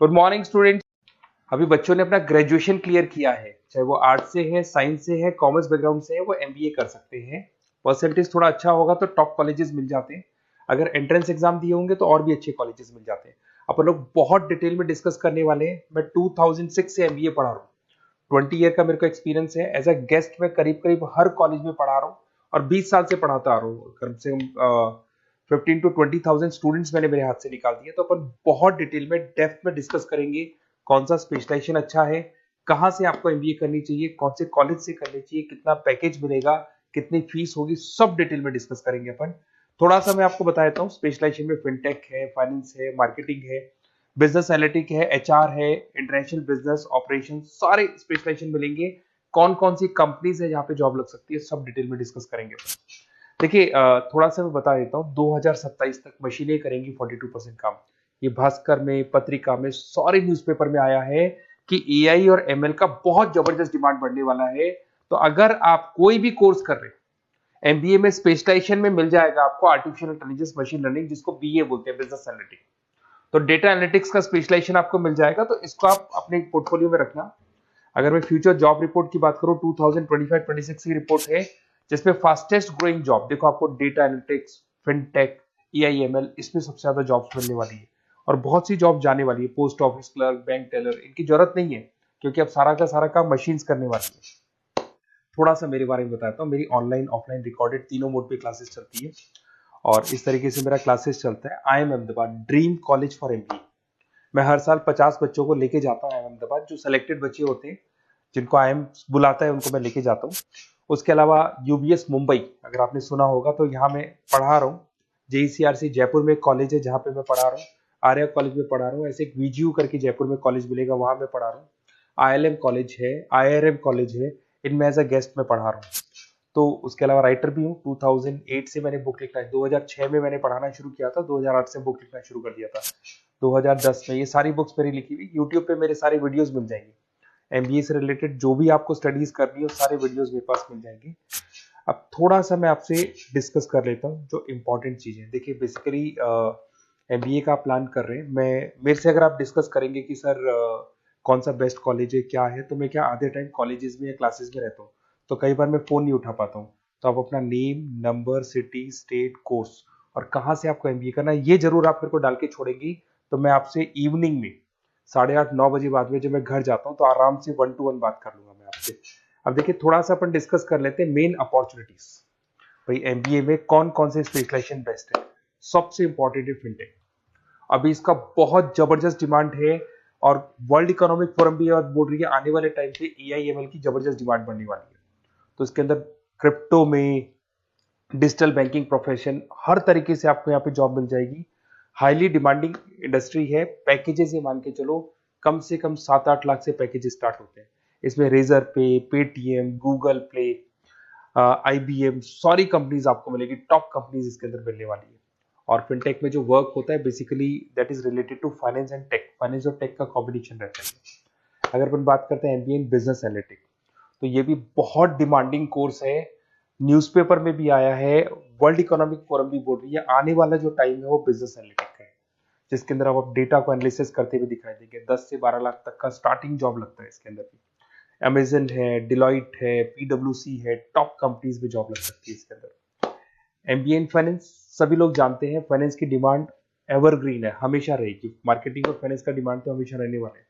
Good morning student. अभी बच्चों ने अपना ग्रेजुएशन क्लियर किया है, चाहे वो आर्ट्स से है, साइंस से है, कॉमर्स बैकग्राउंड से है, वो एमबीए कर सकते हैं। परसेंटेज थोड़ा अच्छा होगा तो टॉप कॉलेजेस मिल जाते हैं। अगर एंट्रेंस एग्जाम दिए होंगे तो और भी अच्छे कॉलेजेस मिल जाते हैं। अपन लोग बहुत डिटेल में डिस्कस करने वाले हैं। मैं 2006 से एमबीए पढ़ा रहा हूँ। 20 ईयर का मेरे को एक्सपीरियंस है। एज अ गेस्ट मैं करीब करीब हर कॉलेज में पढ़ा रहा हूँ और 20 साल से पढ़ाता आ रहा हूँ। कम से कम 15 to 20 thousand स्टूडेंट्स मैंने मेरे हाथ से निकाल दिए। तो अपन बहुत डिटेल में डेप्थ में डिस्कस करेंगे कौन सा स्पेशलाइजेशन अच्छा है, कहाँ से आपको एमबीए करनी चाहिए, कौन से कॉलेज से करनी चाहिए, कितना पैकेज मिलेगा, कितनी फीस होगी, सब डिटेल में डिस्कस करेंगे अपन। थोड़ा सा मैं आपको बता देता हूँ। स्पेशलाइजेशन में फिनटेक है, फाइनेंस है, मार्केटिंग है, बिजनेस एनालिटिक है, एचआर है, इंटरनेशनल बिजनेस ऑपरेशन, सारे स्पेशलाइजेशन मिलेंगे। कौन कौन सी कंपनीज है जहाँ पे जॉब लग सकती है, सब डिटेल में डिस्कस करेंगे। देखिए, थोड़ा सा मैं बता देता हूँ। 2027 तक मशीनें करेंगी 42% काम। ये भास्कर में, पत्रिका में, सारे न्यूज़पेपर में आया है कि एआई और एमएल का बहुत जबरदस्त डिमांड बढ़ने वाला है। तो अगर आप कोई भी कोर्स कर रहे हैं, एमबीए में स्पेशलाइजेशन में मिल जाएगा आपको आर्टिफिशियल इंटेलिजेंस, मशीन लर्निंग, जिसको बीए बोलते हैं, बिजनेस एनालिटिक्स। तो डेटा एनालिटिक्स का स्पेशलाइजेशन आपको मिल जाएगा, तो इसको आप अपने पोर्टफोलियो में रखना। अगर मैं फ्यूचर जॉब रिपोर्ट की बात करूं, 2025-26 की रिपोर्ट है, जिसमें फास्टेस्ट ग्रोइंग जॉब देखो आपको डेटा एनालिटिक्स, फिनटेक, एआईएमएल, इसमें सबसे ज्यादा जॉब्स मिलने वाली है। और बहुत सी जॉब जाने वाली है। Post office clerk, bank teller, इनकी जरूरत नहीं है क्योंकि अब सारा का सारा काम मशीन्स करने वाली है। थोड़ा सा मेरे बारे में बताता हूँ। मेरी ऑनलाइन ऑफलाइन रिकॉर्डेड तीनों मोड पे क्लासेस चलती है और इस तरीके से मेरा क्लासेस चलता है। I am Ahmedabad dream college for MBA. मैं हर साल 50 बच्चों को लेके जाता हूँ अहमदाबाद। जो सिलेक्टेड बच्चे होते हैं, जिनको आईएम बुलाता है, उनको मैं लेके जाता हूँ। उसके अलावा यूबीएस मुंबई, अगर आपने सुना होगा, तो यहाँ मैं पढ़ा रहा हूँ। जेईसीआरसी जयपुर में एक कॉलेज है जहाँ पे मैं पढ़ा रहा हूँ। आर्या कॉलेज में पढ़ा रहा हूँ। ऐसे एक वीजीयू करके जयपुर में कॉलेज मिलेगा, वहां मैं पढ़ा रहा हूँ। आईएलएम कॉलेज है, आईआरएम कॉलेज है, इनमें एज अ गेस्ट में पढ़ा रहा हूँ। तो उसके अलावा राइटर भी हूँ। 2008 से मैंने बुक लिखना है। 2006 में मैंने पढ़ाना शुरू किया था, 2008 से बुक लिखना शुरू कर दिया था। 2010 में ये सारी बुक्स मेरी लिखी हुई यूट्यूब पे मेरे सारे वीडियोस मिल जाएंगे। एमबीए से रिलेटेड जो भी आपको स्टडीज करनी हो, सारे वीडियोस मेरे पास मिल जाएंगे। अब थोड़ा सा मैं आपसे डिस्कस कर लेता हूँ जो इम्पोर्टेंट चीजें। देखिए, बेसिकली एमबीए का प्लान कर रहे हैं, मैं मेरे से अगर आप डिस्कस करेंगे कि सर कौन सा बेस्ट कॉलेज है, क्या है, तो मैं क्या आधे टाइम कॉलेजेस में या क्लासेस में रहता हूँ, तो कई बार मैं फोन नहीं उठा पाता हूँ। तो आप अपना name, number, city, state, course और कहाँ से आपको एमबीए करना है, ये जरूर आप मेरे को डाल के छोड़ेंगी। तो मैं आपसे इवनिंग में 8:30-9 बजे बाद में जब मैं घर जाता हूँ, तो आराम से 1 to 1 बात कर लूंगा मैं आपसे। अब देखिए, थोड़ा सा अपन डिस्कस कर लेते हैं मेन अपॉर्चुनिटीज। भाई, एमबीए में कौन कौन से स्पेशलाइजेशन बेस्ट है। सबसे इंपॉर्टेंट है फिनटेक। अभी इसका बहुत जबरदस्त डिमांड है और वर्ल्ड इकोनॉमिक फोरम भी बोल रही है आने वाले टाइम पे एआईएमएल की जबरदस्त डिमांड बढ़ने वाली है। तो इसके अंदर क्रिप्टो में, डिजिटल बैंकिंग प्रोफेशन, हर तरीके से आपको यहाँ पे जॉब मिल जाएगी। हाईली डिमांडिंग इंडस्ट्री है। पैकेजेस ये मान के चलो, कम से कम 7-8 लाख से पैकेजेस स्टार्ट होते हैं। इसमें रेजर पे, पेटीएम, गूगल प्ले, आईबीएम, सारी कंपनीज आपको मिलेगी। टॉप कंपनीज इसके अंदर मिलने वाली है। और फिनटेक में जो वर्क होता है, basically that is related to finance and tech. Finance और टेक का कॉम्बिनेशन रहता है। अगर अपन बात करते हैं एमबीए इन बिजनेस एनालिटिक्स, तो ये भी बहुत डिमांडिंग कोर्स है। न्यूज़पेपर में भी आया है, वर्ल्ड इकोनॉमिक फोरम भी बोल रही है आने वाला जो टाइम है वो बिजनेस एनालिटिक्स का है, जिसके अंदर आप डेटा को एनालिसिस करते हुए दिखाई देंगे। 10 से 12 लाख तक का स्टार्टिंग जॉब लगता है इसके अंदर भी। अमेजन है, डिलॉइट है, पीडब्ल्यूसी है, टॉप कंपनीज में जॉब लग सकती है इसके अंदर। एमबीए इन फाइनेंस, सभी लोग जानते हैं फाइनेंस की डिमांड एवरग्रीन है, हमेशा रहेगी। मार्केटिंग और फाइनेंस का डिमांड तो हमेशा रहने वाला है।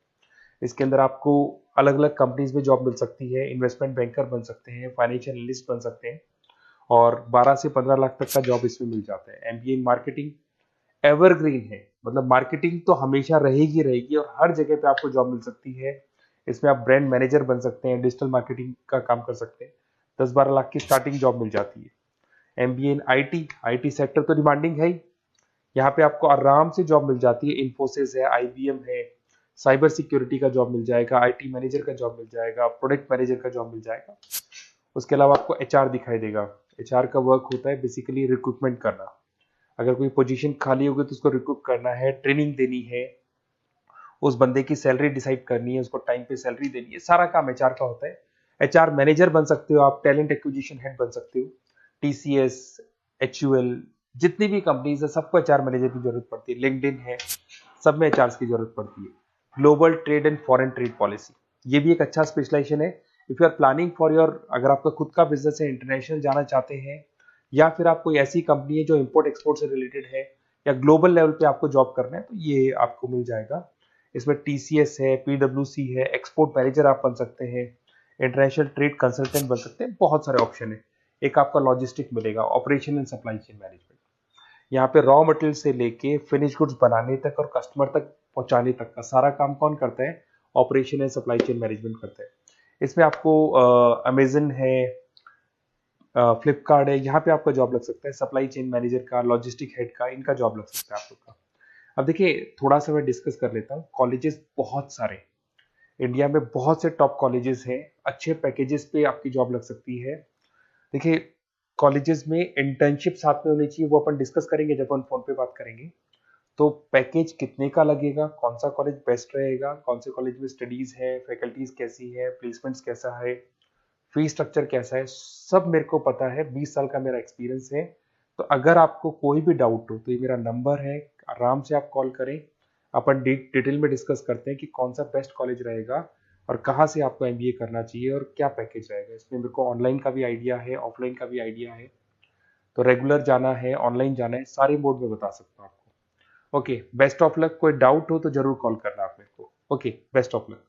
इसके अंदर आपको अलग अलग कंपनीज में जॉब मिल सकती है। इन्वेस्टमेंट बैंकर बन सकते हैं, फाइनेंशियल एनालिस्ट बन सकते हैं और 12 से 15 लाख तक का जॉब इसमें मिल जाता है। एमबीए इन मार्केटिंग एवरग्रीन है, मतलब मार्केटिंग तो हमेशा रहेगी रहेगी और हर जगह पे आपको जॉब मिल सकती है। इसमें आप ब्रांड मैनेजर बन सकते हैं, डिजिटल मार्केटिंग का काम कर सकते हैं। 10-12 लाख की स्टार्टिंग जॉब मिल जाती है। MBA in IT, IT sector तो डिमांडिंग है ही। यहाँ पे आपको आराम से जॉब मिल जाती है। इन्फोसिस है, आईबीएम है, साइबर सिक्योरिटी का जॉब मिल जाएगा, आईटी मैनेजर का जॉब मिल जाएगा, प्रोडक्ट मैनेजर का जॉब मिल जाएगा। उसके अलावा आपको एचआर दिखाई देगा। एचआर का वर्क होता है बेसिकली रिक्रूटमेंट करना। अगर कोई पोजीशन खाली होगी तो उसको रिक्रूट करना है, ट्रेनिंग देनी है, उस बंदे की सैलरी डिसाइड करनी है, उसको टाइम पे सैलरी देनी है, सारा काम एचआर का होता है। एचआर मैनेजर बन सकते हो आप, टैलेंट एक्विजिशन हेड बन सकते हो। टीसीएस, एचयूएल, जितनी भी कंपनीज है सबको एचआर मैनेजर की जरूरत पड़ती है। लिंक्डइन है, सब में एचआर की जरूरत पड़ती है। Global trade and foreign trade policy, ये भी एक अच्छा स्पेशलाइजेशन है। If you are planning for your, अगर आपका खुद का बिजनेस है, इंटरनेशनल जाना चाहते हैं, या फिर आप कोई ऐसी कंपनी है जो इंपोर्ट एक्सपोर्ट से रिलेटेड है, या ग्लोबल लेवल पे आपको जॉब करना है, तो ये आपको मिल जाएगा। इसमें टीसीएस है, पीडब्ल्यूसी है, एक्सपोर्ट मैनेजर आप बन सकते हैं, इंटरनेशनल ट्रेड कंसल्टेंट बन सकते हैं, बहुत सारे ऑप्शन है। एक आपका लॉजिस्टिक मिलेगा, operation and supply chain management, यहाँ पे रॉ मटेरियल से लेके फिनिश गुड्स बनाने तक और कस्टमर तक पहुंचाने तक का सारा काम कौन करता है? Operation and supply chain management करता है। इसमें आपको अमेजन है, फ्लिपकार्ट है, यहाँ पे आपका जॉब लग सकता है, सप्लाई चेन मैनेजर का, लॉजिस्टिक हेड का, इनका जॉब लग सकता है आप लोग का। अब देखिए, थोड़ा सा मैं डिस्कस कर लेता हूँ। कॉलेजेस बहुत सारे इंडिया में, बहुत से टॉप कॉलेजेस हैं, अच्छे पैकेजेस पे आपकी जॉब लग सकती है। देखिए, कॉलेजेस में इंटर्नशिप साथ में होनी चाहिए, वो अपन डिस्कस करेंगे जब अपन फोन पे बात करेंगे। तो पैकेज कितने का लगेगा, कौन सा कॉलेज बेस्ट रहेगा, कौन से कॉलेज में स्टडीज है, फैकल्टीज कैसी है, प्लेसमेंट्स कैसा है, फी स्ट्रक्चर कैसा है, सब मेरे को पता है, 20 साल का मेरा एक्सपीरियंस है। तो अगर आपको कोई भी डाउट हो तो ये मेरा नंबर है, आराम से आप कॉल करें। अपन डिटेल में डिस्कस करते हैं कि कौन सा बेस्ट कॉलेज रहेगा और कहाँ से आपको एमबीए करना चाहिए और क्या पैकेज रहेगा। इसमें मेरे को ऑनलाइन का भी आइडिया है, ऑफलाइन का भी आइडिया है, तो रेगुलर जाना है, ऑनलाइन जाना है, सारे मोड में बता सकता हूँ आपको। Okay, best of luck. कोई डाउट हो तो जरूर कॉल करना आप मेरे को। Okay, best of luck.